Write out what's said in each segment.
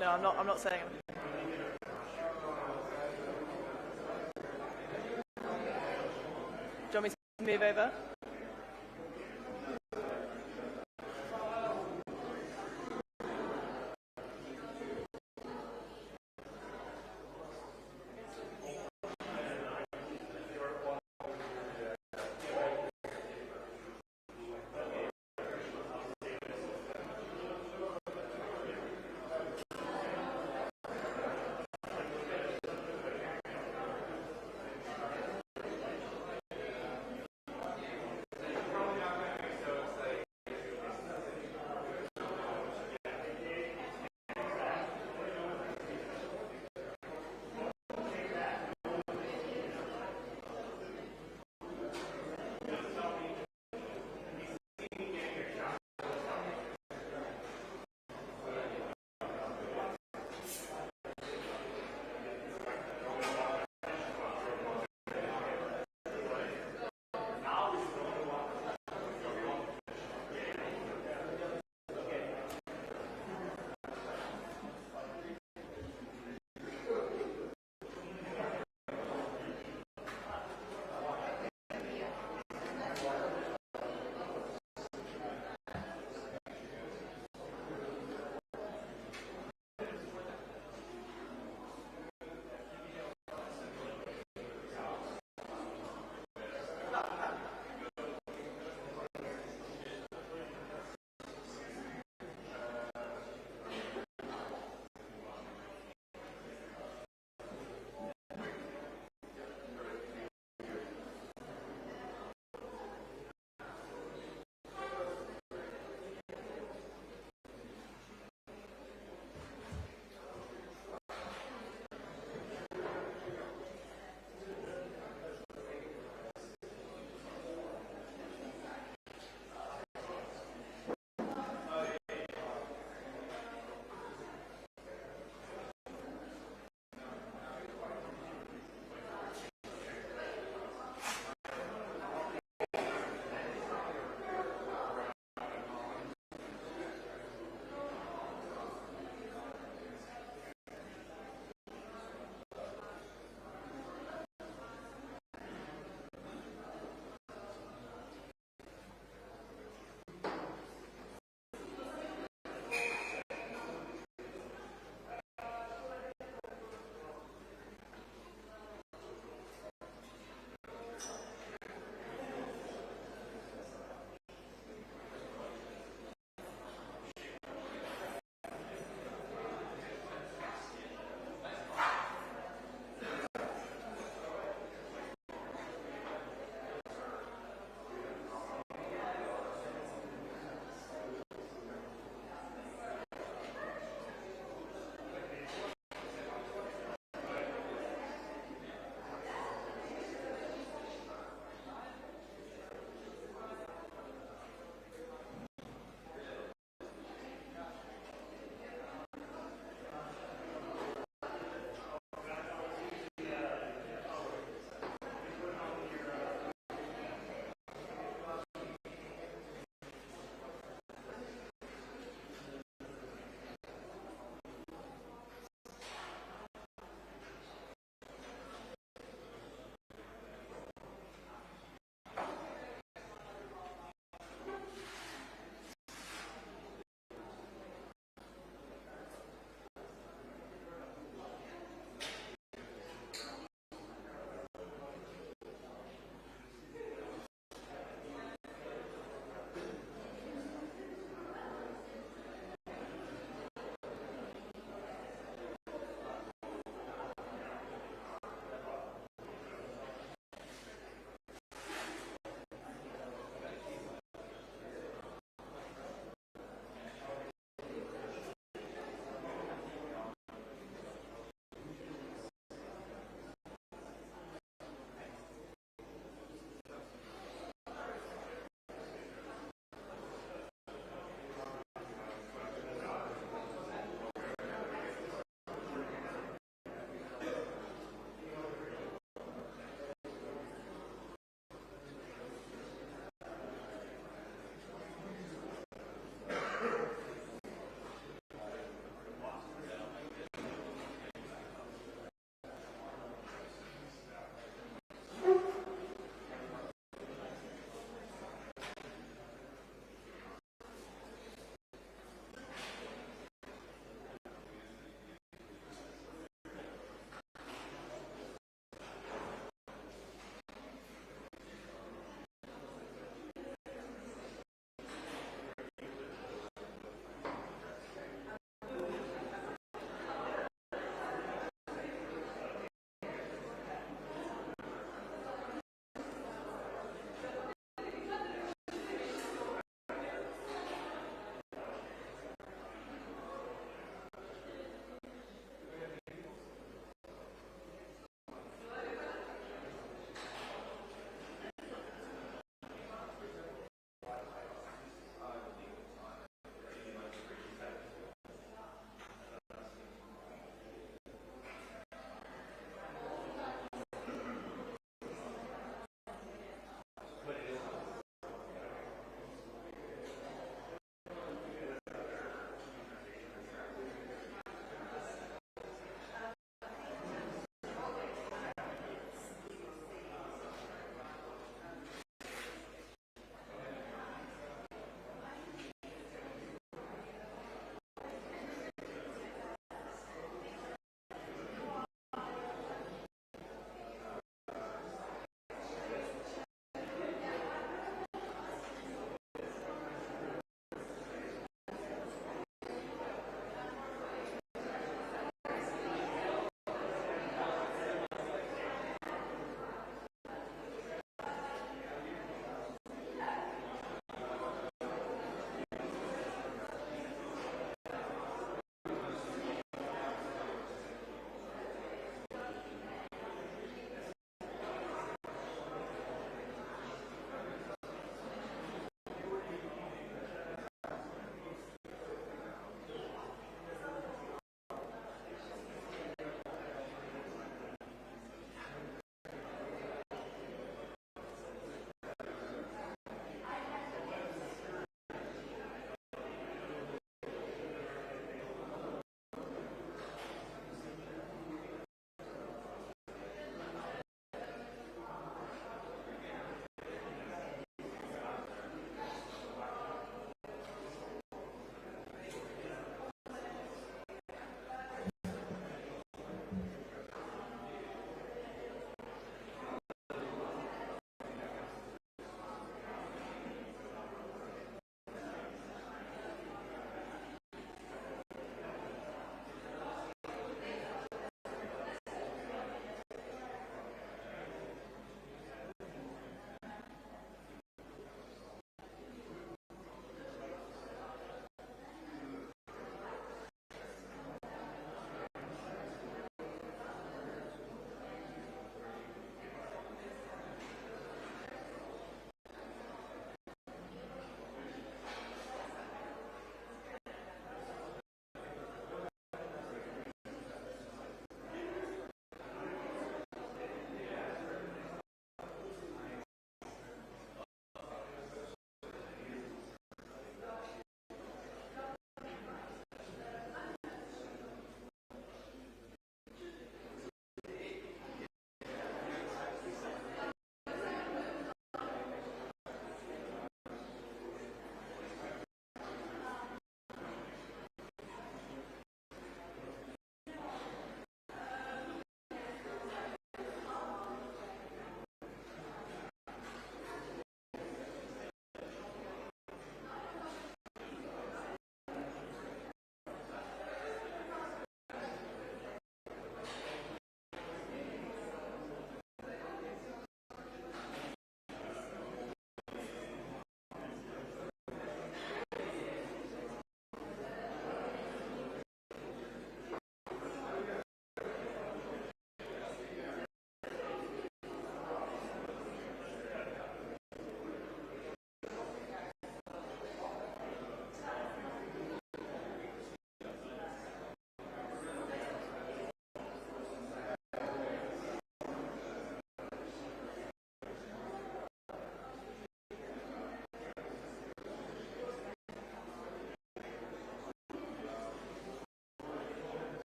No, I'm not saying anything. Do you want me to move over?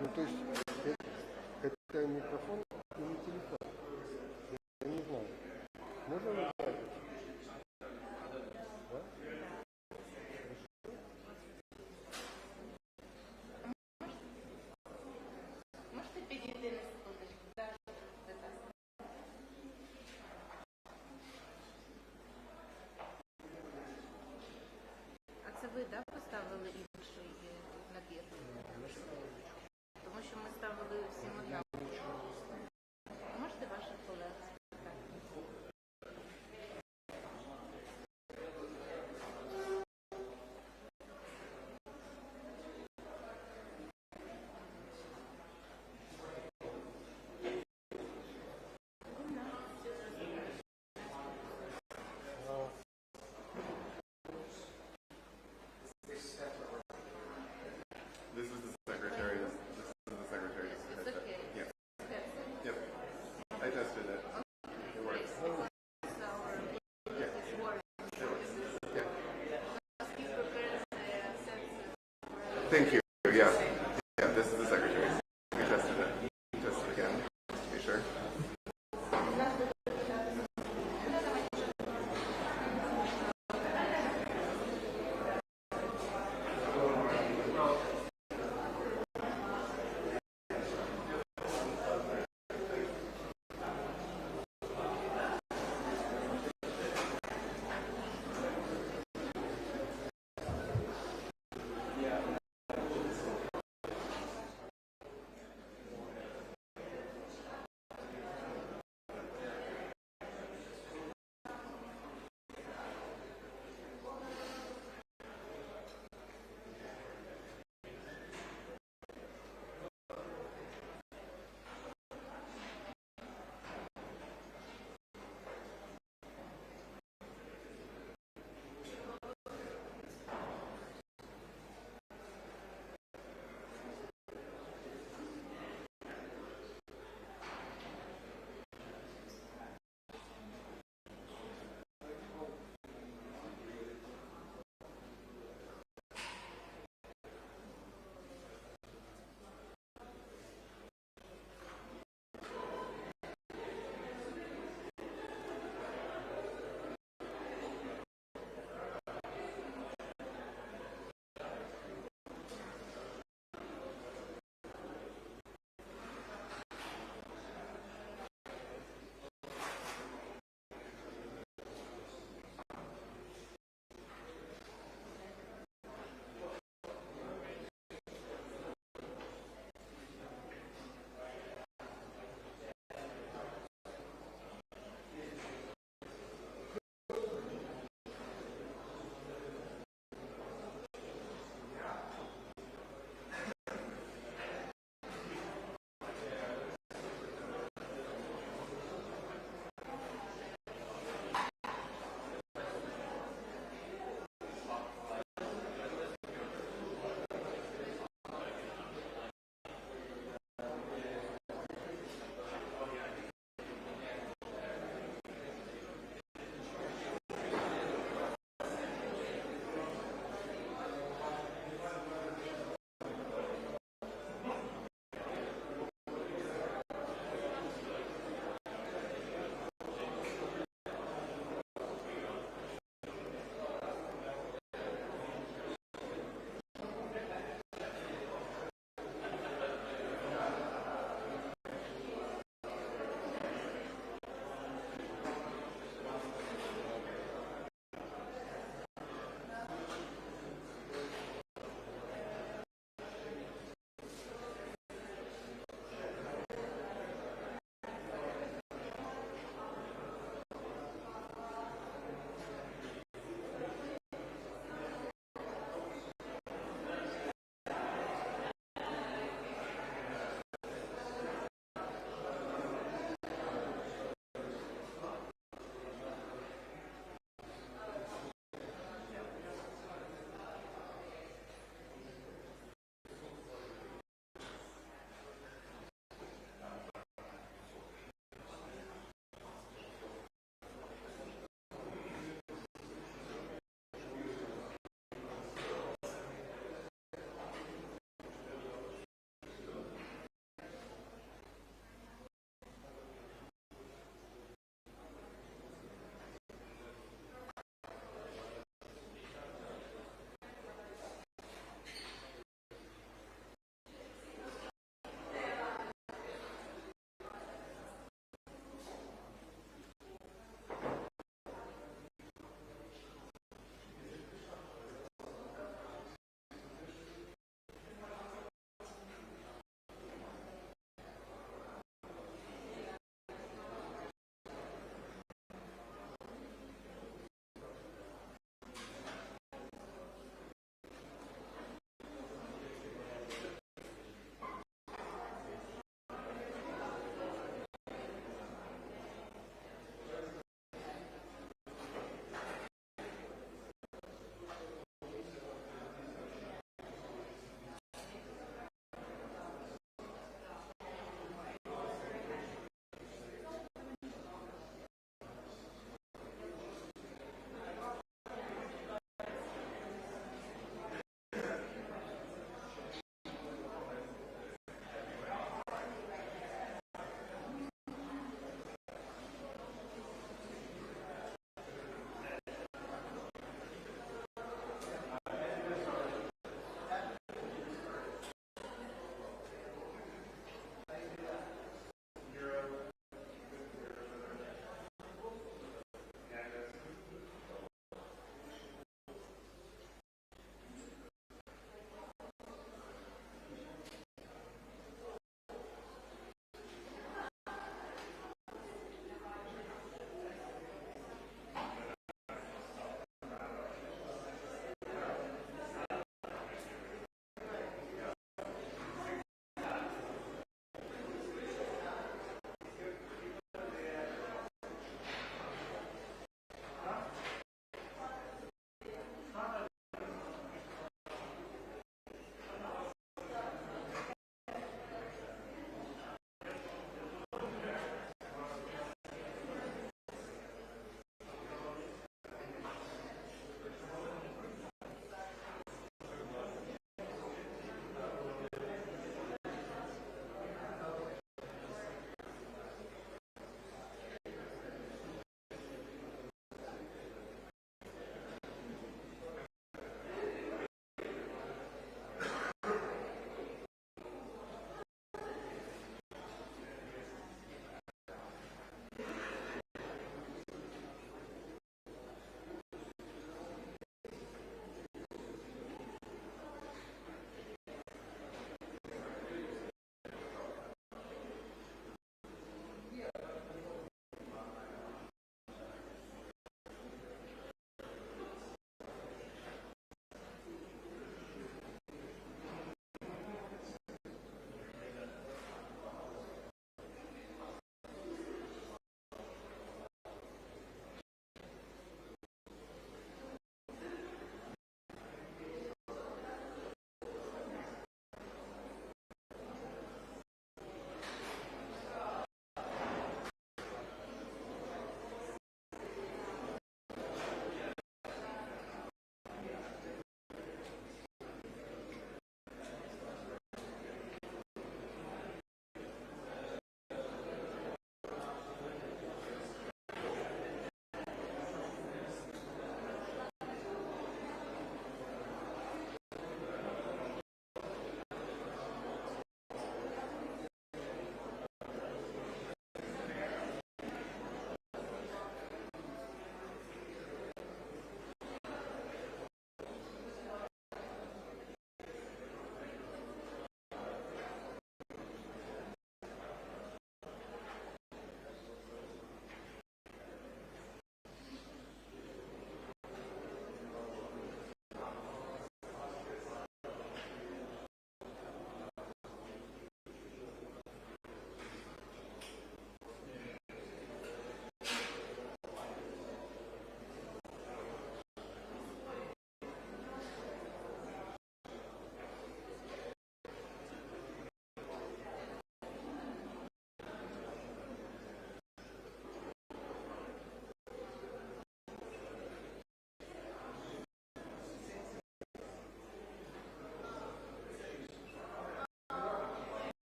Ну, то есть это микрофон или телефон? Я не знаю. Можно ли? Да? Можете підійти на секундочку? Так, а це ви, да, поставили інший набір? Тому що ми ставили всім однаково. Можете ваших колег спитати? This is the secretary. This is the secretary's It's headset. okay. Yes. Okay. Yep. I tested it. It works. It's our it's work. Yeah. He prepares the sensor. Thank you. Yeah. Yeah. This is the secretary's. We tested it. Test it again. Be sure.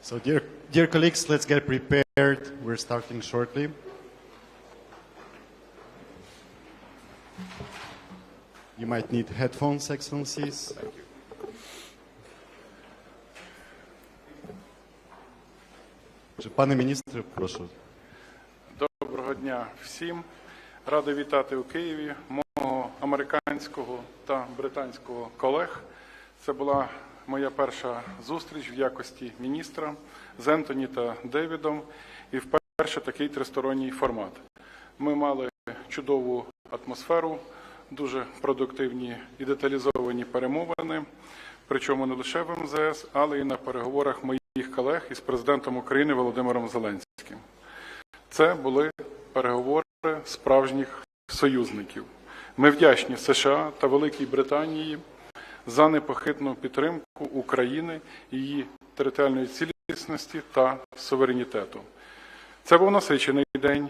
So, dear colleagues, let's get prepared. We're starting shortly. You might need headphones, Excellencies. Thank you. Пане міністре, прошу. Доброго дня всім. Радий вітати у Києві мого американського та британського колег. Це була моя перша зустріч в якості міністра з Ентоні та Девідом і вперше такий тристоронній формат. Ми мали чудову атмосферу, дуже продуктивні і деталізовані перемовини, причому не лише в МЗС, але і на переговорах моїх колег із президентом України Володимиром Зеленським. Це були переговори справжніх союзників. Ми вдячні США та Великій Британії за непохитну підтримку України, її територіальної цілісності та суверенітету. Це був насичений день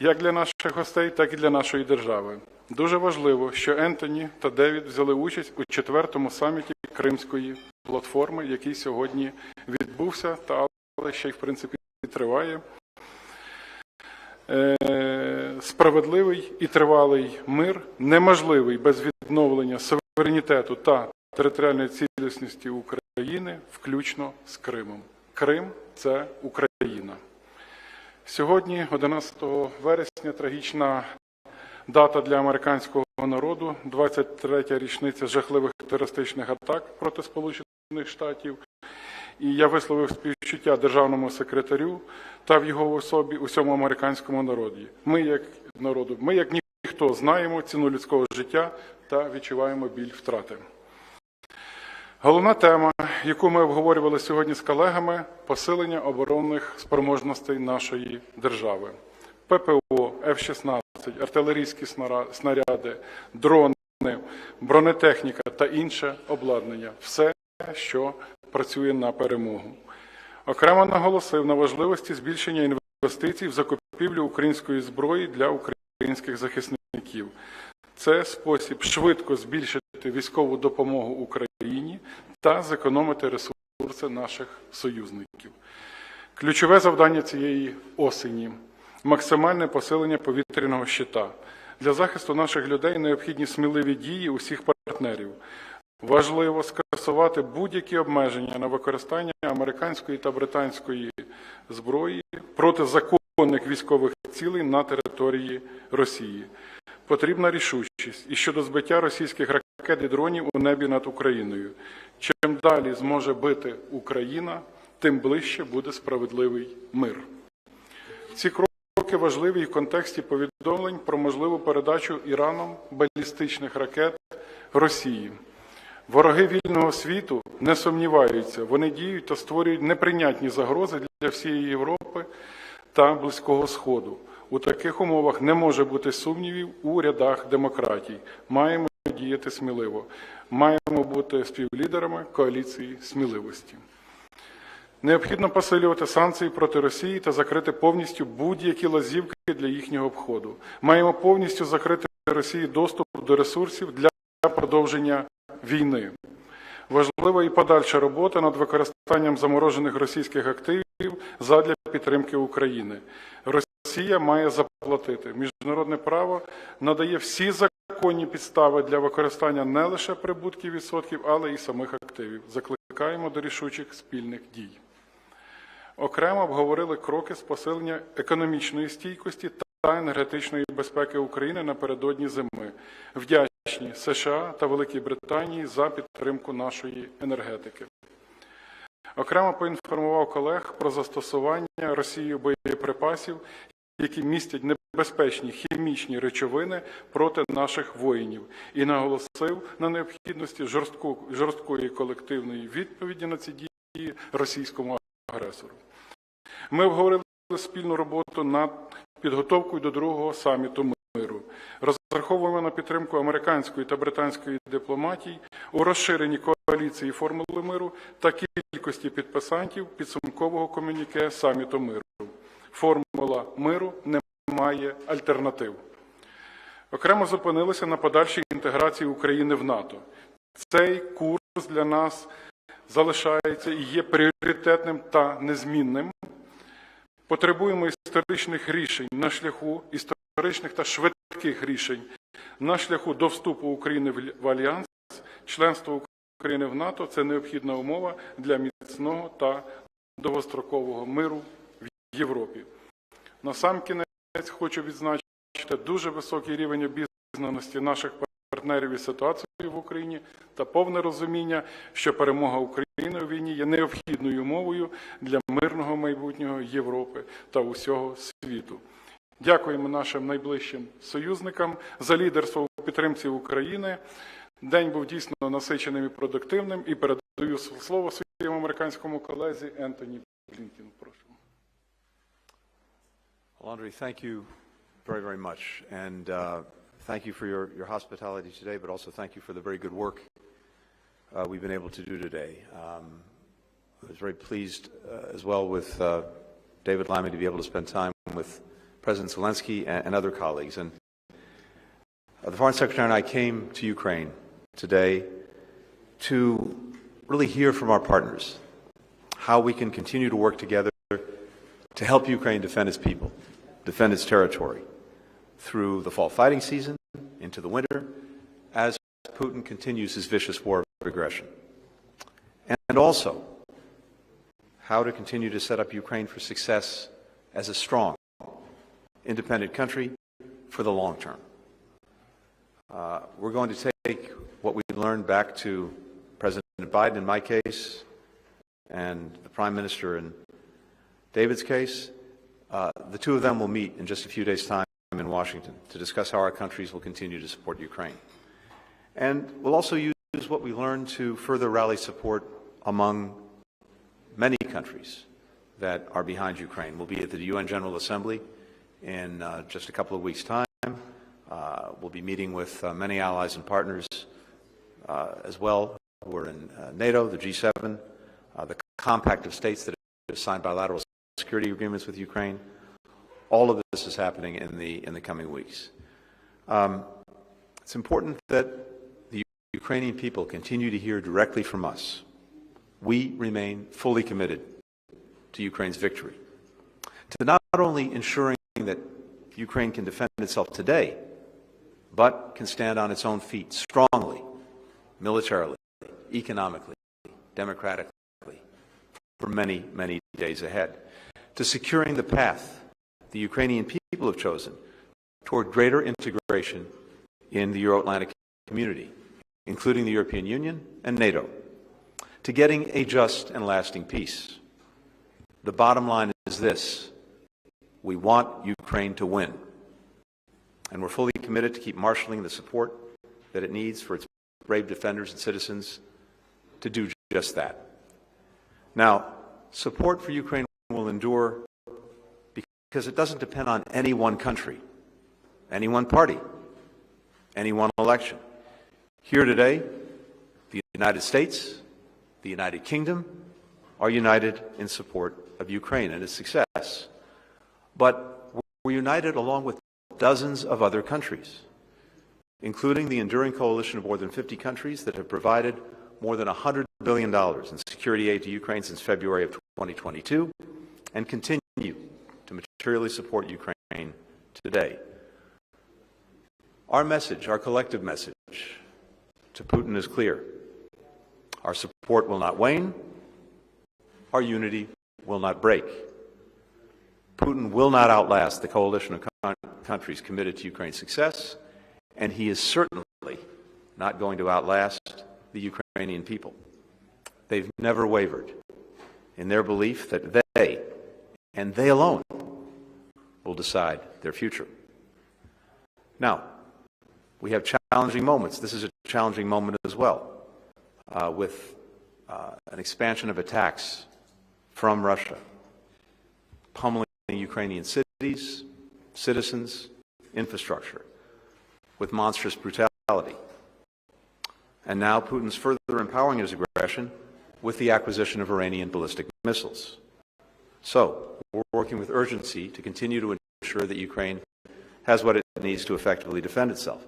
як для наших гостей, так і для нашої держави. Дуже важливо, що Ентоні та Девід взяли участь у 4-му саміті Кримської платформи, який сьогодні відбувся, але ще й, в принципі, триває. Справедливий і тривалий мир неможливий без відновлення суверенітету та територіальної цілісності України, включно з Кримом. Крим – це Україна. Сьогодні, 11 вересня, трагічна дата для американського народу, 23-я річниця жахливих терористичних атак проти Сполучених Штатів. І я висловив співчуття державному секретарю та в його особі усьому американському народі. Ми, як ніхто, знаємо ціну людського життя та відчуваємо біль втрати. Головна тема, яку ми обговорювали сьогодні з колегами – посилення оборонних спроможностей нашої держави. ППО, F-16, артилерійські снаряди, дрони, бронетехніка та інше обладнання – все, що працює на перемогу. Окремо наголосив на важливості збільшення інвестицій в закупівлю української зброї для українських захисників. Це спосіб швидко збільшити військову допомогу Україні та зекономити ресурси наших союзників. Ключове завдання цієї осені – максимальне посилення повітряного щита. Для захисту наших людей необхідні сміливі дії усіх партнерів. Важливо скасувати будь-які обмеження на використання американської та британської зброї проти законних військових цілей на території Росії. Потрібна рішучість і щодо збиття російських ракет і дронів у небі над Україною. Чим далі зможе бити Україна, тим ближче буде справедливий мир. Ці кроки важливі в контексті повідомлень про можливу передачу Іраном балістичних ракет Росії. Вороги вільного світу не сумніваються, вони діють та створюють неприйнятні загрози для всієї Європи та Близького Сходу. У таких умовах не може бути сумнівів у рядах демократій. Маємо діяти сміливо. Маємо бути співлідерами коаліції сміливості. Необхідно посилювати санкції проти Росії та закрити повністю будь-які лазівки для їхнього обходу. Маємо повністю закрити Росії доступ до ресурсів для продовження війни. Важлива і подальша робота над використанням заморожених російських активів задля підтримки України. Росія має заплатити. Міжнародне право надає всі законні підстави для використання не лише прибутків відсотків, але і самих активів. Закликаємо до рішучих спільних дій. Окремо обговорили кроки з посилення економічної стійкості та енергетичної безпеки України напередодні зими. Вдячні США та Великій Британії за підтримку нашої енергетики. Окремо поінформував колег про застосування Росією боєприпасів, які містять небезпечні хімічні речовини проти наших воїнів, і наголосив на необхідності жорсткої колективної відповіді на ці дії російському агресору. Ми обговорили спільну роботу над підготовкою до другого саміту миру. Розраховуємо на підтримку американської та британської дипломатій у розширенні коаліції формули миру та кількості підписантів підсумкового комюніке саміту миру. Формула миру не має альтернатив. Окремо зупинилися на подальшій інтеграції України в НАТО. Цей курс для нас залишається і є пріоритетним та незмінним. Потребуємо історичних рішень на шляху, історичних та швидких рішень на шляху до вступу України в Альянс. Членство України в НАТО – це необхідна умова для міцного та довгострокового миру в Європі. Насамкінець хочу відзначити дуже високий рівень обізнаності наших партнерів і ситуації в Україні та повне розуміння, що перемога України у війні є необхідною умовою для мирного майбутнього Європи та усього світу. Дякуємо нашим найближчим союзникам за лідерство у підтримці України. День був дійсно насиченим і продуктивним. І передаю слово своєму американському колезі Ентоні Блінкену. Прошу. Well, Andre, thank you very, very much. And thank you for your hospitality today, but also thank you for the very good work we've been able to do today. I was very pleased as well with David Lammy to be able to spend time with President Zelensky and other colleagues. And the Foreign Secretary and I came to Ukraine today to really hear from our partners how we can continue to work together to help Ukraine defend its people, defend its territory through the fall fighting season, into the winter, as Putin continues his vicious war of aggression. And also, how to continue to set up Ukraine for success as a strong, independent country for the long term. We're going to take what we learned back to President Biden in my case and the Prime Minister in David's case. The two of them will meet in just a few days' time in Washington to discuss how our countries will continue to support Ukraine. And we'll also use what we learned to further rally support among many countries that are behind Ukraine. We'll be at the UN General Assembly in just a couple of weeks' time. We'll be meeting with many allies and partners as well who are in NATO, the G7, the compact of states that have signed bilateral security agreements with Ukraine. All of this is happening in the coming weeks. It's important that the Ukrainian people continue to hear directly from us. We remain fully committed to Ukraine's victory, to not only ensuring that Ukraine can defend itself today, but can stand on its own feet strongly, militarily, economically, democratically, for many, many days ahead, to securing the path the Ukrainian people have chosen toward greater integration in the Euro-Atlantic community, including the European Union and NATO, to getting a just and lasting peace. The bottom line is this: we want Ukraine to win. And we're fully committed to keep marshaling the support that it needs for its brave defenders and citizens to do just that. Now, support for Ukraine will endure because it doesn't depend on any one country, any one party, any one election. Here today, the United States, the United Kingdom are united in support of Ukraine and its success. But we're united along with dozens of other countries, including the enduring coalition of more than 50 countries that have provided more than $100 billion in security aid to Ukraine since February of 2022 and continue to materially support Ukraine today. Our message, our collective message to Putin is clear. Our support will not wane. Our unity will not break. Putin will not outlast the coalition of countries committed to Ukraine's success, and he is certainly not going to outlast the Ukrainian people. They've never wavered in their belief that they, and they alone, will decide their future. Now, we have challenging moments. This is a challenging moment as well, with an expansion of attacks from Russia, pummeling Ukrainian cities, citizens, infrastructure, with monstrous brutality. And now Putin's further empowering his aggression with the acquisition of Iranian ballistic missiles. So, we're working with urgency to continue to ensure that Ukraine has what it needs to effectively defend itself.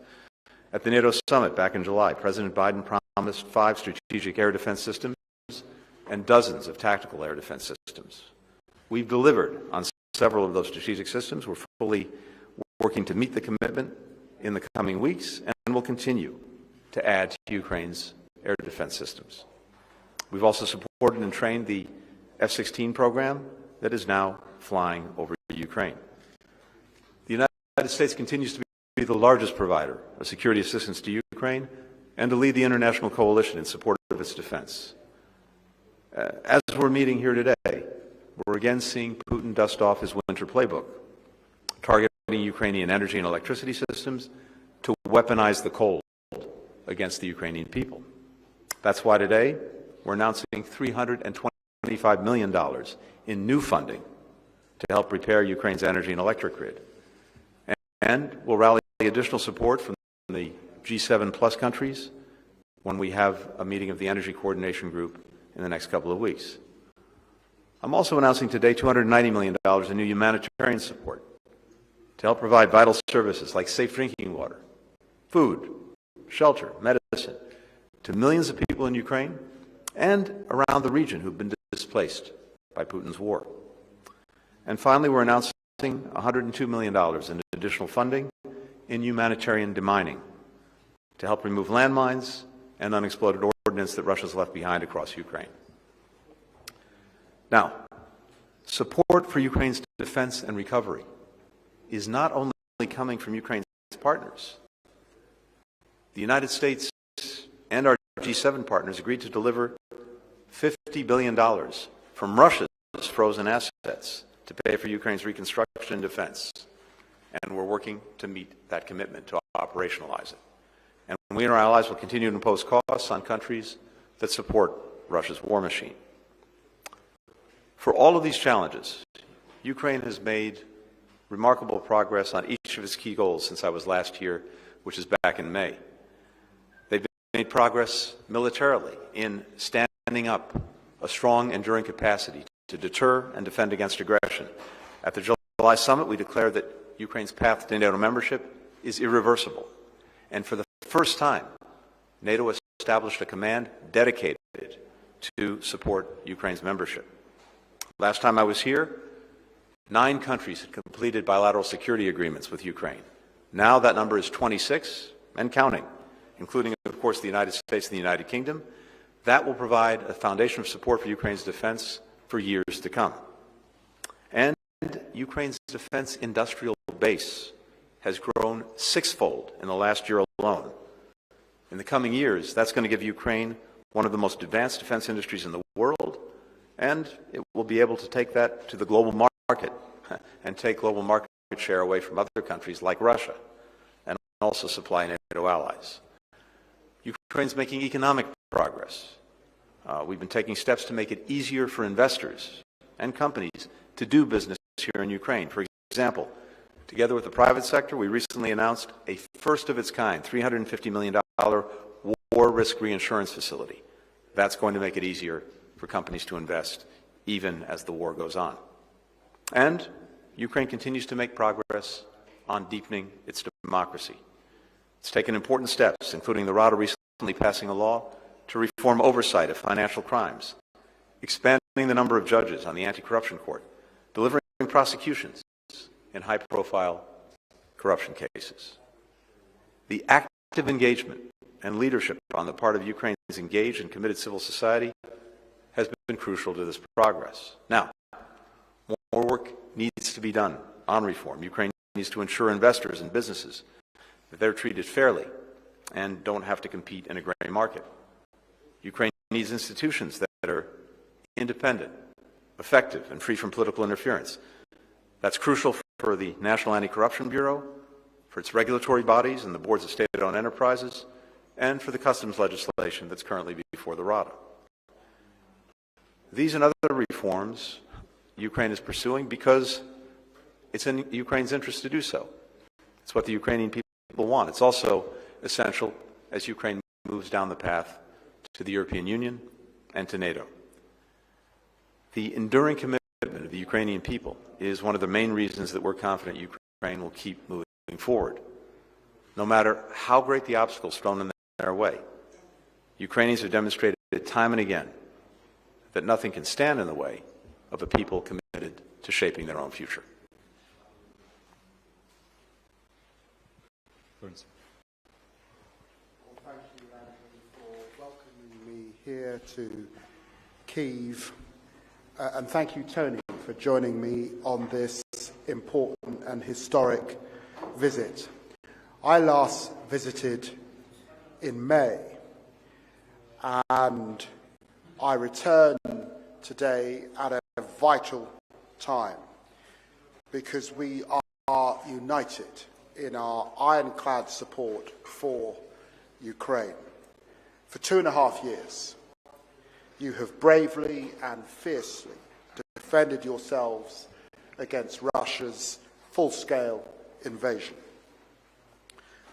At the NATO summit back in July, President Biden promised 5 strategic air defense systems and dozens of tactical air defense systems. We've delivered on several of those strategic systems. We're fully working to meet the commitment in the coming weeks, and will continue to add to Ukraine's air defense systems. We've also supported and trained the F-16 program that is now flying over Ukraine. The United States continues to be the largest provider of security assistance to Ukraine and to lead the international coalition in support of its defense. As we're meeting here today, we're again seeing Putin dust off his winter playbook, targeting Ukrainian energy and electricity systems to weaponize the cold against the Ukrainian people. That's why today we're announcing $325 million in new funding to help repair Ukraine's energy and electric grid. And we'll rally additional support from the G7 plus countries when we have a meeting of the Energy Coordination Group in the next couple of weeks. I'm also announcing today $290 million in new humanitarian support to help provide vital services like safe drinking water, food, shelter, medicine to millions of people in Ukraine and around the region who've been displaced by Putin's war. And finally, we're announcing $102 million in additional funding in humanitarian demining to help remove landmines and unexploded ordnance that Russia's left behind across Ukraine. Now, support for Ukraine's defense and recovery is not only coming from Ukraine's partners. The United States and our G7 partners agreed to deliver $50 billion from Russia's frozen assets to pay for Ukraine's reconstruction and defense. And we're working to meet that commitment, to operationalize it. And we and our allies will continue to impose costs on countries that support Russia's war machine. For all of these challenges, Ukraine has made remarkable progress on each of its key goals since I was last here, which is back in May. They've made progress militarily in standing up a strong, enduring capacity to deter and defend against aggression. At the July summit, we declared that Ukraine's path to NATO membership is irreversible. And for the first time, NATO established a command dedicated to support Ukraine's membership. Last time I was here, 9 countries had completed bilateral security agreements with Ukraine. Now that number is 26 and counting, including, of course, the United States and the United Kingdom. That will provide a foundation of support for Ukraine's defense for years to come. And Ukraine's defense industrial base has grown 6-fold in the last year alone. In the coming years, that's going to give Ukraine one of the most advanced defense industries in the world, and it will be able to take that to the global market and take global market share away from other countries like Russia, and also supply NATO allies. Ukraine's making economic progress. We've been taking steps to make it easier for investors and companies to do business here in Ukraine. For example, together with the private sector, we recently announced a first-of-its-kind $350 million war risk reinsurance facility. That's going to make it easier for companies to invest, even as the war goes on. And Ukraine continues to make progress on deepening its democracy. It's taken important steps, including the Rada recently passing a law to reform oversight of financial crimes, expanding the number of judges on the anti-corruption court, delivering prosecutions in high-profile corruption cases. The active engagement and leadership on the part of Ukraine's engaged and committed civil society has been crucial to this progress. Now, more work needs to be done on reform. Ukraine needs to ensure investors and businesses that they're treated fairly and don't have to compete in a gray market. Ukraine needs institutions that are independent, effective, and free from political interference. That's crucial for the National Anti-Corruption Bureau, for its regulatory bodies and the boards of state-owned enterprises, and for the customs legislation that's currently before the Rada. These and other reforms Ukraine is pursuing because it's in Ukraine's interest to do so. It's what the Ukrainian people want. It's also essential as Ukraine moves down the path to the European Union and to NATO. The enduring commitment of the Ukrainian people is one of the main reasons that we're confident Ukraine will keep moving forward. No matter how great the obstacles thrown in their way, Ukrainians have demonstrated time and again that nothing can stand in the way of a people committed to shaping their own future. Thank you, Antony, for welcoming me here to Kyiv. And thank you, Tony, for joining me on this important and historic visit. I last visited in May, and I return today at a vital time because we are united in our ironclad support for Ukraine. For 2.5 years, you have bravely and fiercely defended yourselves against Russia's full-scale invasion.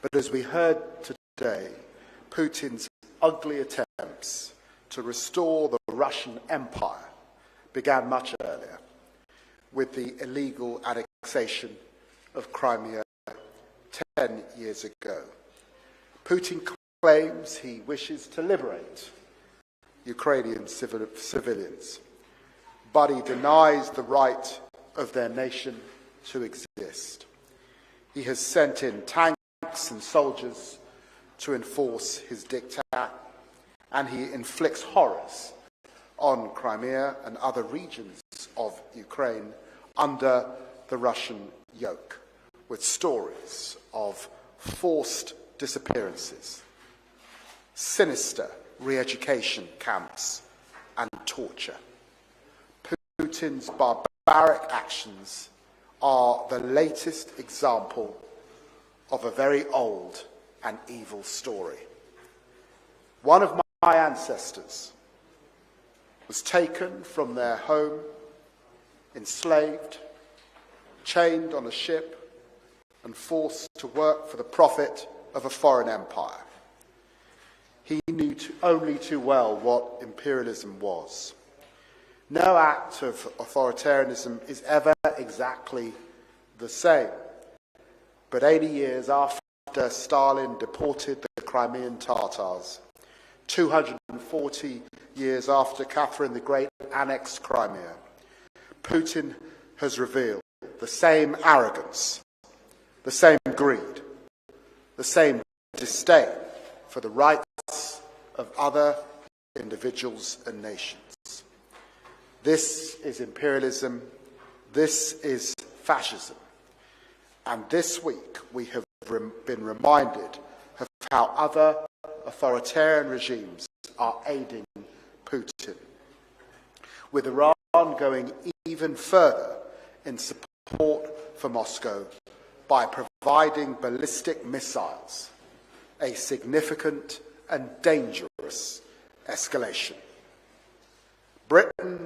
But as we heard today, Putin's ugly attempts to restore the Russian Empire began much earlier, with the illegal annexation of Crimea 10 years ago. Putin claims he wishes to liberate Ukrainian civilians, but he denies the right of their nation to exist. He has sent in tanks and soldiers to enforce his diktat, and he inflicts horrors on Crimea and other regions of Ukraine under the Russian yoke, with stories of forced disappearances, sinister re-education camps, and torture. Putin's barbaric actions are the latest example of a very old and evil story. One of my ancestors was taken from their home, enslaved, chained on a ship, and forced to work for the profit of a foreign empire. He knew only too well what imperialism was. No act of authoritarianism is ever exactly the same. But 80 years after Stalin deported the Crimean Tatars, 240 years after Catherine the Great annexed Crimea, Putin has revealed the same arrogance, the same greed, the same disdain for the rights of other individuals and nations. This is imperialism, this is fascism, and this week we have been reminded of how other authoritarian regimes are aiding Putin, with Iran going even further in support for Moscow by providing ballistic missiles, a significant and dangerous escalation. Britain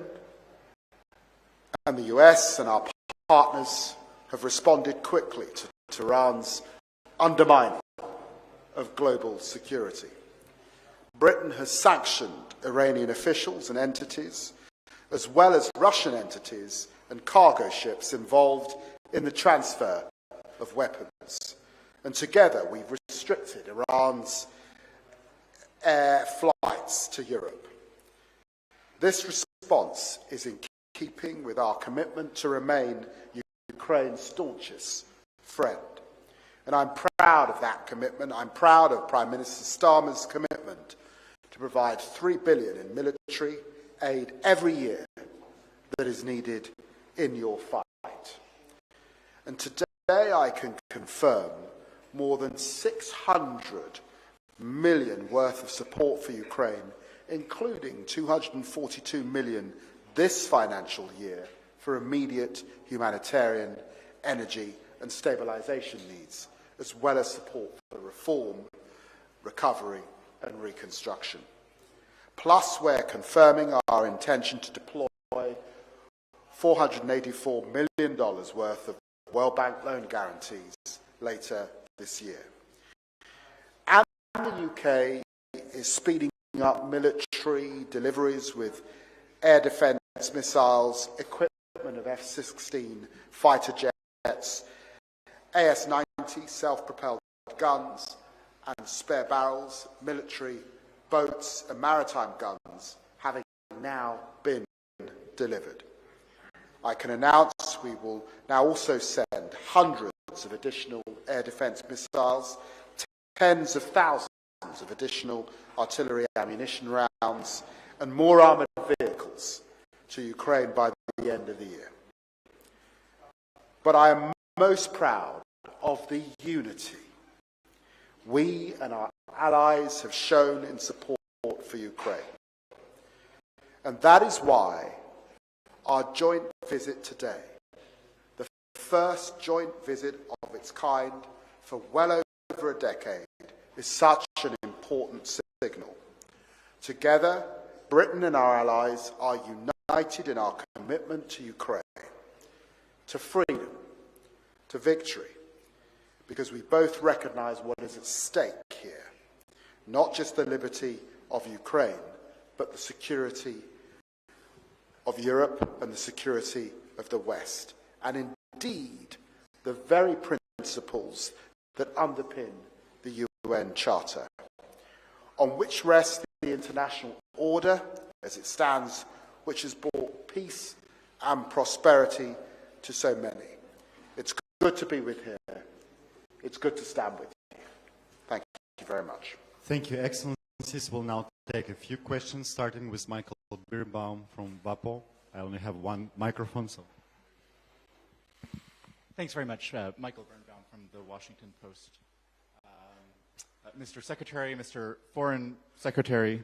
and the US and our partners have responded quickly to Tehran's undermining of global security. Britain has sanctioned Iranian officials and entities, as well as Russian entities and cargo ships involved in the transfer of weapons. And together we've restricted Iran's air flights to Europe. This response is in keeping with our commitment to remain Ukraine's staunchest friend. And I'm proud of that commitment. I'm proud of Prime Minister Starmer's commitment to provide $3 billion in military aid every year that is needed in your fight. And today I can confirm more than $600 million worth of support for Ukraine, including $242 million this financial year for immediate humanitarian, energy and stabilization needs, as well as support for reform, recovery and reconstruction. Plus, we're confirming our intention to deploy $484 million worth of World Bank loan guarantees later this year. And the UK is speeding up military deliveries with air defence missiles, equipment of F-16 fighter jets, AS-90 self-propelled guns and spare barrels, military boats and maritime guns, having now been delivered. I can announce we will now also send hundreds of additional air defence missiles, tens of thousands of additional artillery ammunition rounds, and more armoured vehicles to Ukraine by the end of the year. But I am most proud of the unity we and our allies have shown in support for Ukraine. And that is why our joint visit today, the first joint visit of its kind for well over a decade, is such an important signal. Together, Britain and our allies are united in our commitment to Ukraine, to freedom, to victory, because we both recognise what is at stake here, not just the liberty of Ukraine, but the security of Europe and the security of the West, and indeed the very principles that underpin the UN Charter, on which rests the international order as it stands, which has brought peace and prosperity to so many. It's good to be with here. It's good to stand with you. Thank you very much. Thank you, Excellencies. We'll now take a few questions, starting with Michael Birnbaum from WAPO. I only have one microphone, so. Thanks very much. Michael Birnbaum from the Washington Post. Mr. Secretary, Mr. Foreign Secretary,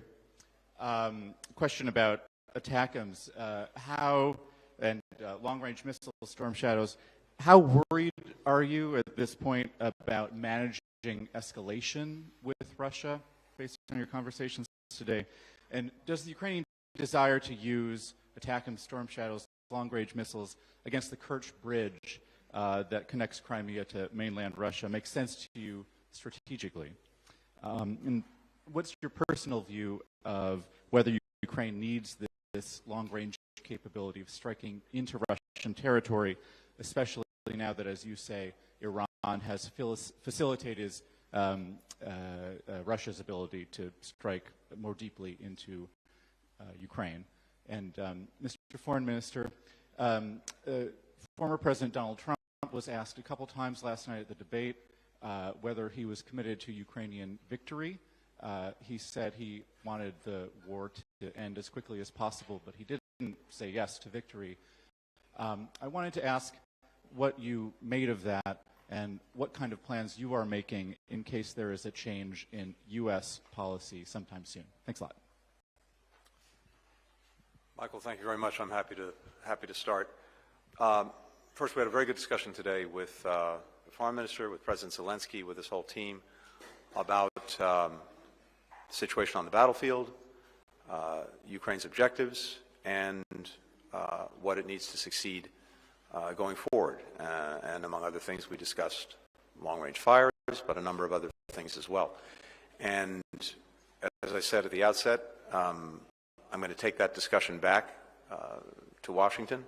question about ATACMS. How, and long-range missile Storm Shadows, how worried are you at this point about managing escalation with Russia, based on your conversations today? And does the Ukrainian desire to use ATACMS Storm Shadows long-range missiles against the Kerch Bridge that connects Crimea to mainland Russia make sense to you strategically? And what's your personal view of whether Ukraine needs this long-range capability of striking into Russian territory, especially now that, as you say, Iran has facilitated Russia's ability to strike more deeply into Ukraine? And Mr. Foreign Minister, former President Donald Trump was asked a couple times last night at the debate whether he was committed to Ukrainian victory. He said he wanted the war to end as quickly as possible, but he didn't say yes to victory. I wanted to ask what you made of that and what kind of plans you are making in case there is a change in U.S. policy sometime soon. Thanks a lot. Michael, thank you very much. I'm happy to start. First, we had a very good discussion today with the Foreign Minister, with President Zelensky, with his whole team about the situation on the battlefield, Ukraine's objectives, and what it needs to succeed going forward. And among other things, we discussed long-range fires, but a number of other things as well. And as I said at the outset, I'm going to take that discussion back to Washington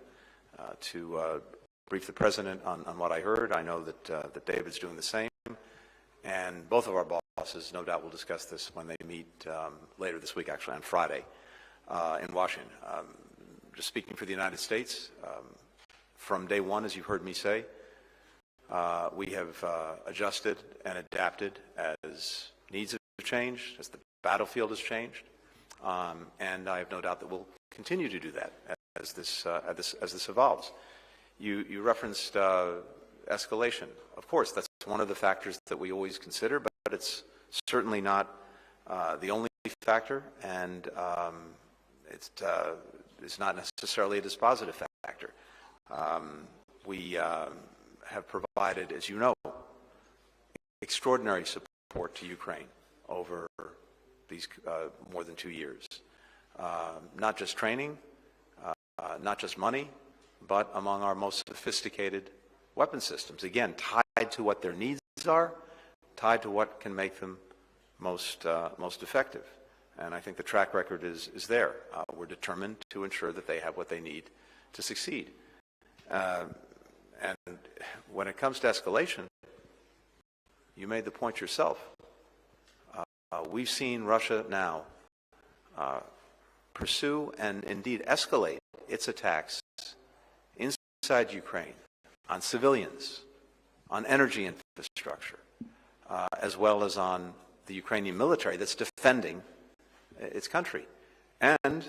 to brief the President on what I heard. I know that David's doing the same. And both of our bosses, no doubt, will discuss this when they meet later this week, actually on Friday, in Washington. Just speaking for the United States, from day one, as you've heard me say, we have adjusted and adapted as needs have changed, as the battlefield has changed, and I have no doubt that we'll continue to do that as this evolves. You referenced escalation. Of course, that's one of the factors that we always consider, but it's certainly not the only factor, and it's not necessarily a dispositive factor. We have provided, as you know, extraordinary support to Ukraine over these more than 2 years. Not just training, not just money, but among our most sophisticated weapon systems. Again, tied to what their needs are, tied to what can make them most effective. And I think the track record is there. We're determined to ensure that they have what they need to succeed. And when it comes to escalation, you made the point yourself. We've seen Russia now pursue and indeed escalate its attacks inside Ukraine on civilians, on energy infrastructure, as well as on the Ukrainian military that's defending its country. And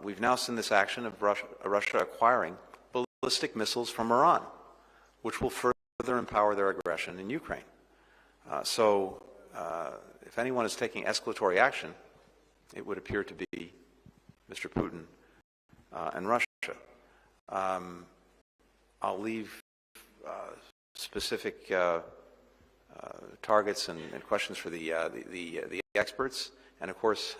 we've now seen this action of Russia acquiring ballistic missiles from Iran, which will further empower their aggression in Ukraine. So if anyone is taking escalatory action, it would appear to be Mr. Putin and Russia. I'll leave specific targets and questions for the experts. And of course,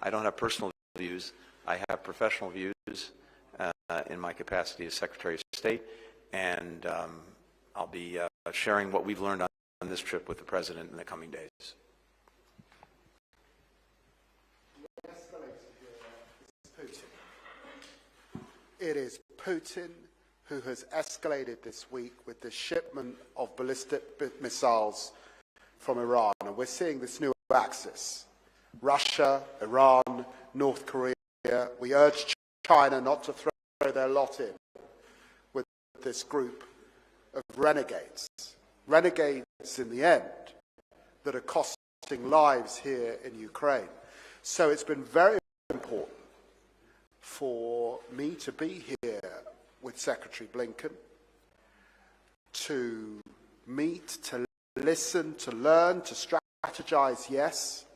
I don't have personal views. I have professional views in my capacity as Secretary of State, and I'll be sharing what we've learned on this trip with the President in the coming days. It is Putin who has escalated this week with the shipment of ballistic missiles from Iran. And we're seeing this new axis. Russia, Iran, North Korea. We urge China not to throw their lot in with this group of renegades. Renegades, in the end, that are costing lives here in Ukraine. So it's been very important for me to be here with Secretary Blinken, to meet, to listen, to learn, to strategize, yes,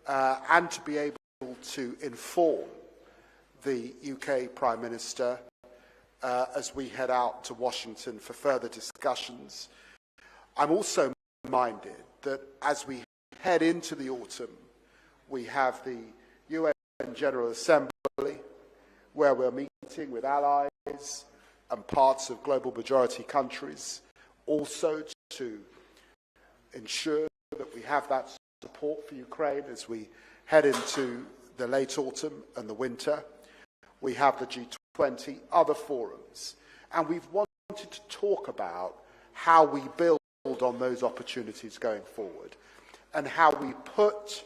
and to be able to inform the UK Prime Minister as we head out to Washington for further discussions. I'm also minded that as we head into the autumn, we have the UN General Assembly, where we're meeting with allies and parts of global majority countries, also to ensure that we have that support for Ukraine as we head into the late autumn and the winter. We have the G20, other forums, and we've wanted to talk about how we build on those opportunities going forward and how we put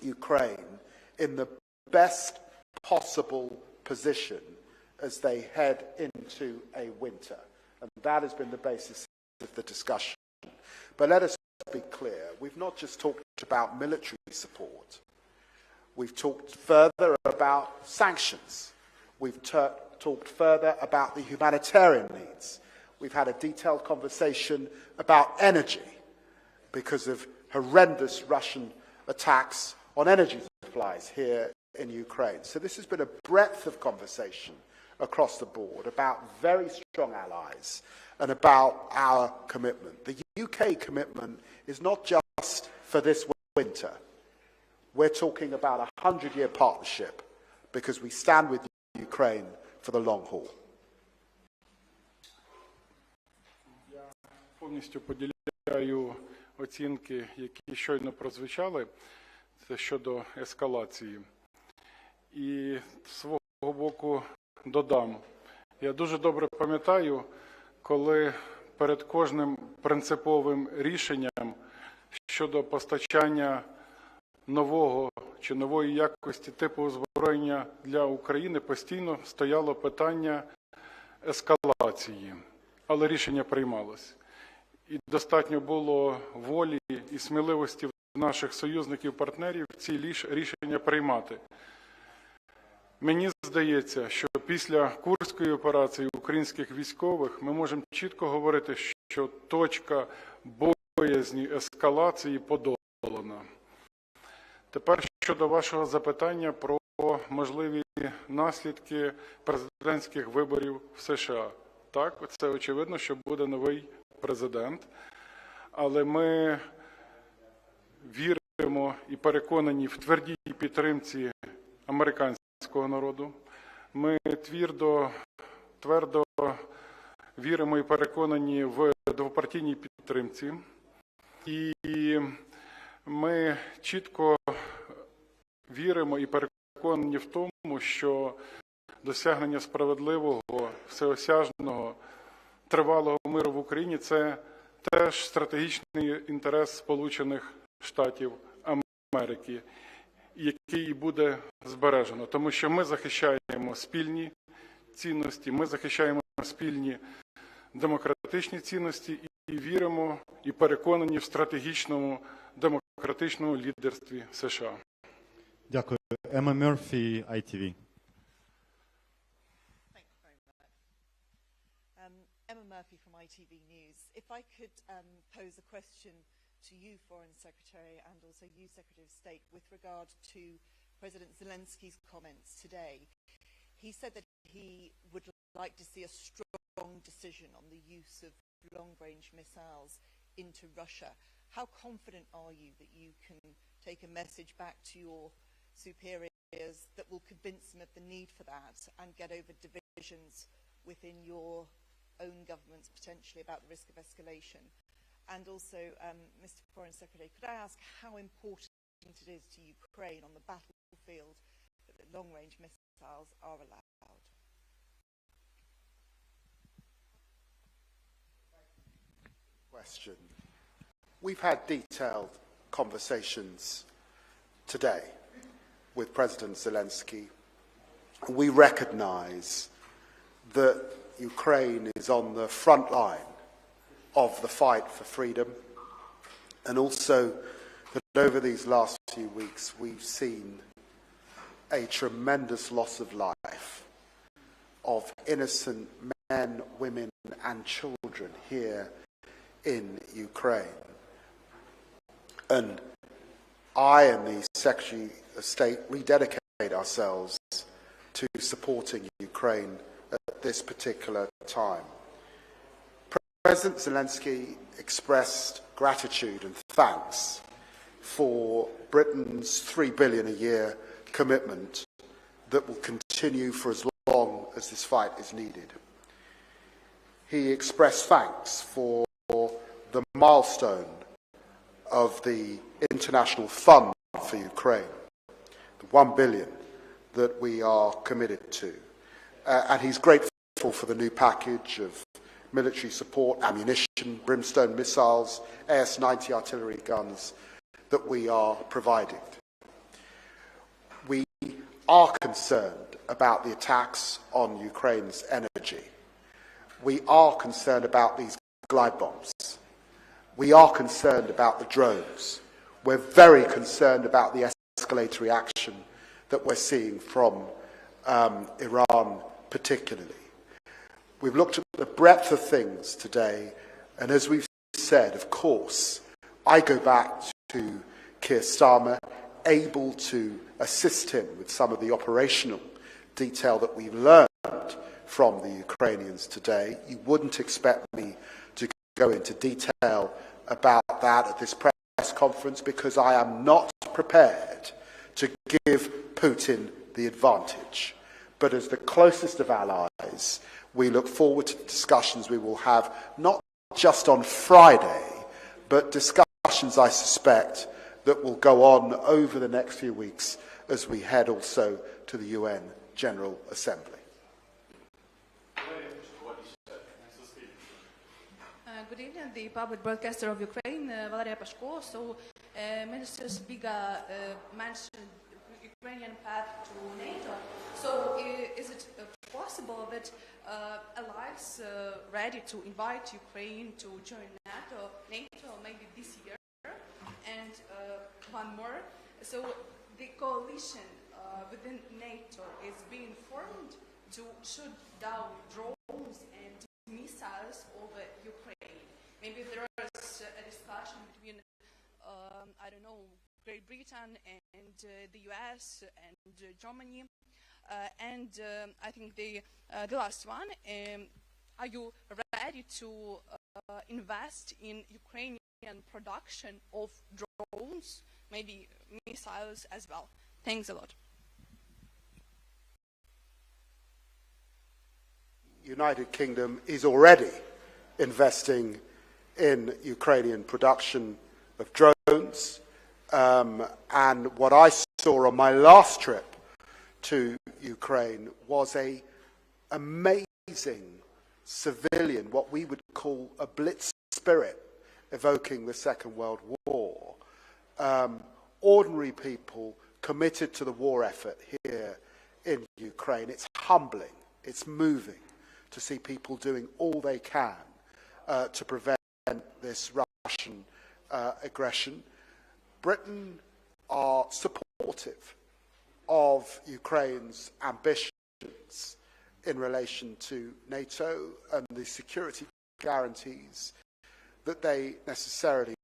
Ukraine in the best possible position as they head into a winter. And that has been the basis of the discussion. But let us be clear, we've not just talked about military support. We've talked further about sanctions. We've talked further about the humanitarian needs. We've had a detailed conversation about energy because of horrendous Russian attacks on energy supplies here in Ukraine. So this has been a breadth of conversation across the board about very strong allies and about our commitment. The UK commitment is not just for this winter. We're talking about a 100-year partnership because we stand with Ukraine for the long haul. Я повністю поділяю оцінки, які щойно прозвучали, це щодо ескалації. І з свого боку додам. Я дуже добре пам'ятаю, коли перед кожним принциповим рішенням щодо постачання нового чи нової якості типу озброєння для України постійно стояло питання ескалації. Але рішення приймалось. І достатньо було волі і сміливості наших союзників-партнерів ці рішення приймати. Мені здається, що після Курської операції українських військових ми можемо чітко говорити, що точка боязні ескалації подолана. Тепер щодо вашого запитання про можливі наслідки президентських виборів в США. Так, це очевидно, що буде новий президент, але ми віримо і переконані в твердій підтримці американського народу. Ми твердо віримо і переконані в двопартійній підтримці. І ми чітко віримо і переконані в тому, що досягнення справедливого, всеосяжного, тривалого миру в Україні – це теж стратегічний інтерес Сполучених Штатів Америки. який буде збережено. Тому що ми захищаємо спільні цінності, ми захищаємо спільні демократичні цінності і віримо, і переконані в стратегічному демократичному лідерстві США. Дякую. Emma Murphy, ITV. Thank you very much. Emma Murphy from ITV News. If I could pose a question to you, Foreign Secretary, and also you, Secretary of State, with regard to President Zelensky's comments today. He said that he would like to see a strong decision on the use of long-range missiles into Russia. How confident are you that you can take a message back to your superiors that will convince them of the need for that and get over divisions within your own governments potentially about the risk of escalation? And also, Mr. Foreign Secretary, could I ask how important it is to Ukraine on the battlefield that the long-range missiles are allowed? Question. We've had detailed conversations today with President Zelensky. We recognize that Ukraine is on the front line of the fight for freedom, and also that over these last few weeks we've seen a tremendous loss of life of innocent men, women and children here in Ukraine. And I and the Secretary of State rededicate ourselves to supporting Ukraine at this particular time. President Zelensky expressed gratitude and thanks for Britain's £3 billion a year commitment that will continue for as long as this fight is needed. He expressed thanks for the milestone of the International Fund for Ukraine, the £1 billion that we are committed to. And he's grateful for the new package of military support, ammunition, brimstone missiles, AS-90 artillery guns that we are providing. We are concerned about the attacks on Ukraine's energy. We are concerned about these glide bombs. We are concerned about the drones. We're very concerned about the escalatory action that we're seeing from Iran particularly. We've looked at the breadth of things today, and as we've said, of course, I go back to Keir Starmer, able to assist him with some of the operational detail that we've learned from the Ukrainians today. You wouldn't expect me to go into detail about that at this press conference because I am not prepared to give Putin the advantage. But as the closest of allies, we look forward to the discussions we will have, not just on Friday, but discussions, I suspect, that will go on over the next few weeks as we head also to the UN General Assembly. Good evening, the public broadcaster of Ukraine, Valeria Pashko. So, Minister Spiga mentioned Ukrainian path to NATO. So, is it possible that allies ready to invite Ukraine to join NATO maybe this year? And one more. So, the coalition within NATO is being formed to shoot down drones and missiles over Ukraine. Maybe there is a discussion between, I don't know, Great Britain and the US and Germany. And I think the last one, are you ready to invest in Ukrainian production of drones, maybe missiles as well? Thanks a lot. United Kingdom is already investing in Ukrainian production of drones. And what I saw on my last trip to Ukraine was an amazing civilian, what we would call a blitz spirit, evoking the Second World War. Ordinary people committed to the war effort here in Ukraine. It's humbling, it's moving to see people doing all they can to prevent this Russian aggression. Britain are supportive of Ukraine's ambitions in relation to NATO and the security guarantees that they necessarily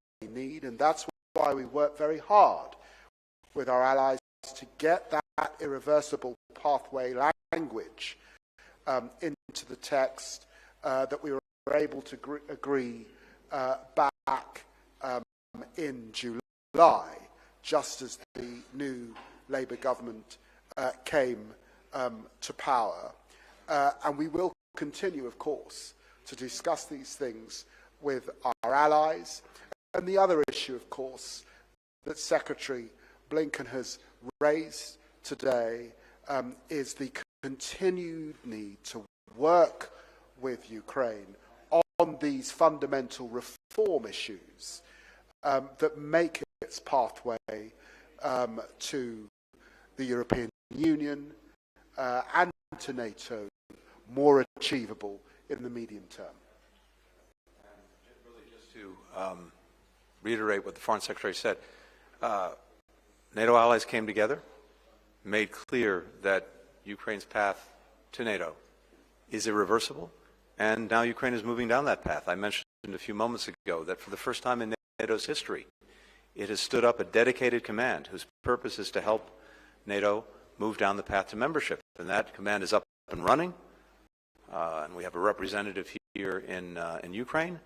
need, and that's why we work very hard with our allies to get that irreversible pathway language into the text that we were able to agree back in July, just as the new Labour government came to power. And we will continue, of course, to discuss these things with our allies. And the other issue, of course, that Secretary Blinken has raised today is the continued need to work with Ukraine on these fundamental reform issues that make its pathway to the European Union and to NATO more achievable in the medium term. Really just to reiterate what the Foreign Secretary said, NATO allies came together, made clear that Ukraine's path to NATO is irreversible, and now Ukraine is moving down that path. I mentioned a few moments ago that for the first time in NATO's history, it has stood up a dedicated command whose purpose is to help NATO move down the path to membership. And that command is up and running, and we have a representative here in Ukraine.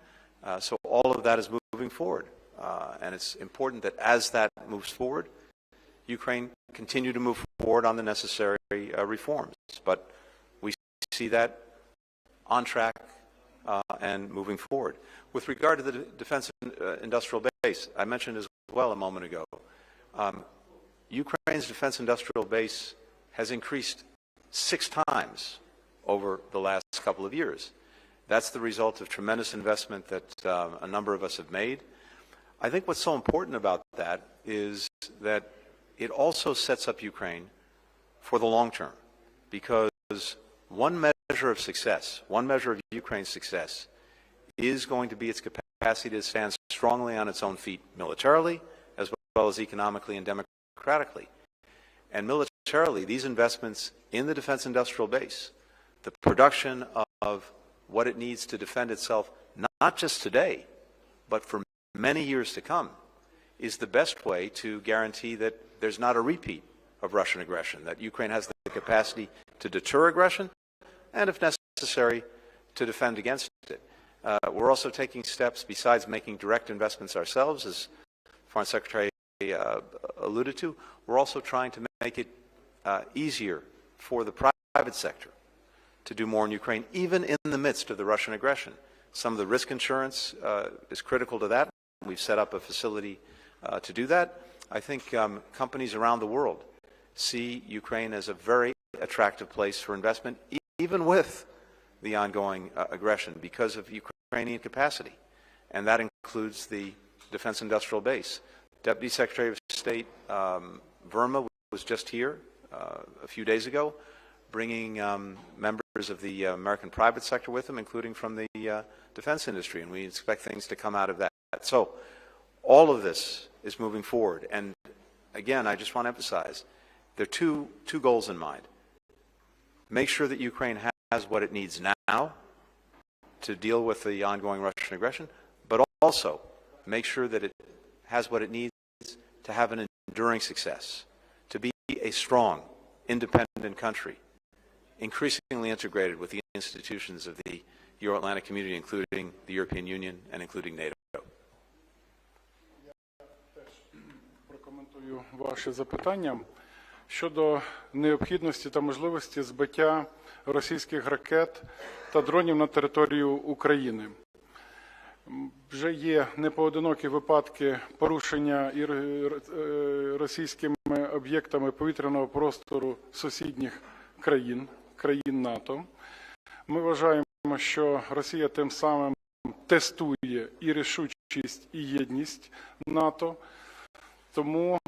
So all of that is moving forward. And it's important that as that moves forward, Ukraine continue to move forward on the necessary reforms. But we see that on track and moving forward. With regard to the defense industrial base, I mentioned as well a moment ago, Ukraine's defense industrial base has increased 6 times over the last couple of years. That's the result of tremendous investment that a number of us have made. I think what's so important about that is that it also sets up Ukraine for the long term, because one measure of success, one measure of Ukraine's success is going to be its capacity to stand strongly on its own feet militarily as well as economically and democratically. And militarily, these investments in the defense industrial base, the production of what it needs to defend itself, not just today, but for many years to come, is the best way to guarantee that there's not a repeat of Russian aggression, that Ukraine has the capacity to deter aggression, and if necessary, to defend against it. We're also taking steps, besides making direct investments ourselves, as Foreign Secretary alluded to, we're also trying to make it easier for the private sector to do more in Ukraine, even in the midst of the Russian aggression. Some of the risk insurance is critical to that. We've set up a facility to do that. I think companies around the world see Ukraine as a very attractive place for investment, even with the ongoing aggression, because of Ukrainian capacity. And that includes the defense industrial base. Deputy Secretary of State Verma was just here a few days ago, bringing members of the American private sector with him, including from the defense industry, and we expect things to come out of that. So all of this is moving forward. And again, I just want to emphasize, there are two goals in mind. Make sure that Ukraine has what it needs now to deal with the ongoing Russian aggression, but also make sure that it has what it needs to have an enduring success, to be a strong, independent country, increasingly integrated with the institutions of the Euro-Atlantic community, including the European Union and including NATO. Прокоментую ваше запитання щодо необхідності та можливості збиття російських ракет та дронів на територію України. Вже є непоодинокі випадки порушення російськими об'єктами повітряного простору сусідніх країн НАТО. Ми вважаємо, що Росія тим самим тестує і рішучість, і єдність НАТО, тому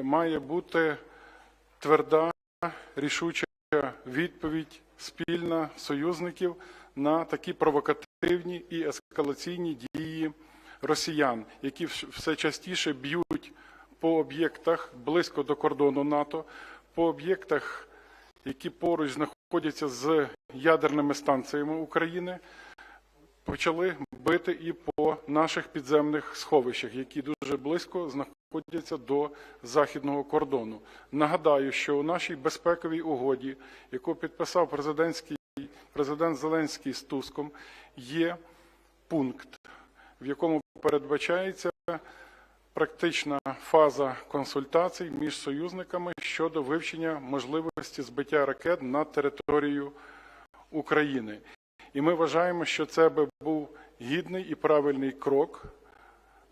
має бути тверда, рішуча відповідь спільна союзників на такі провокативні і ескалаційні дії росіян, які все частіше б'ють по об'єктах близько до кордону НАТО, по об'єктах, які поруч знаходяться з ядерними станціями України, почали бити і по наших підземних сховищах, які дуже близько знаходяться до західного кордону. Нагадаю, що у нашій безпековій угоді, яку підписав президент Зеленський з Туском, є пункт, в якому передбачається практична фаза консультацій між союзниками щодо вивчення можливості збиття ракет на територію України. І ми вважаємо, що це би був гідний і правильний крок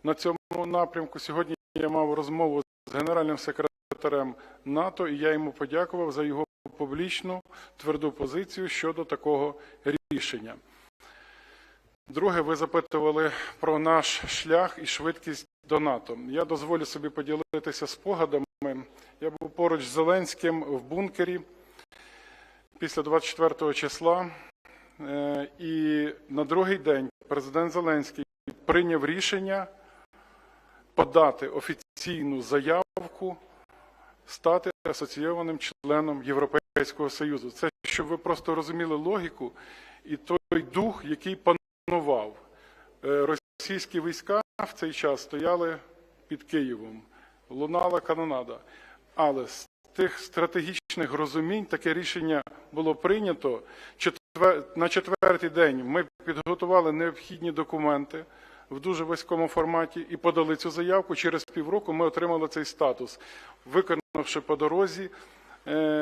на цьому напрямку. Сьогодні я мав розмову з генеральним секретарем НАТО, і я йому подякував за його публічну тверду позицію щодо такого рішення. Друге, ви запитували про наш шлях і швидкість до НАТО. Я дозволю собі поділитися спогадами. Я був поруч з Зеленським в бункері після 24 числа. І на другий день президент Зеленський прийняв рішення подати офіційну заявку стати асоційованим членом Європейського Союзу. Це, щоб ви просто розуміли логіку і той дух, який панував. Російські війська в цей час стояли під Києвом, лунала канонада. Але з тих стратегічних розумінь таке рішення було прийнято. На четвертий день ми підготували необхідні документи в дуже вузькому форматі і подали цю заявку. Через півроку ми отримали цей статус, виконавши по дорозі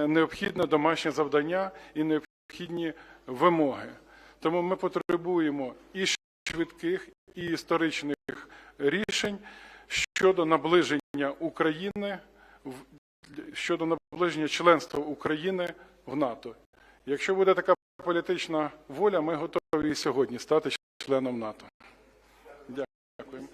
необхідне домашнє завдання і необхідні вимоги. Тому ми потребуємо і швидких, і історичних рішень щодо наближення України, щодо наближення членства України в НАТО. Якщо буде така політична воля, ми готові і сьогодні стати членом НАТО. Дякую.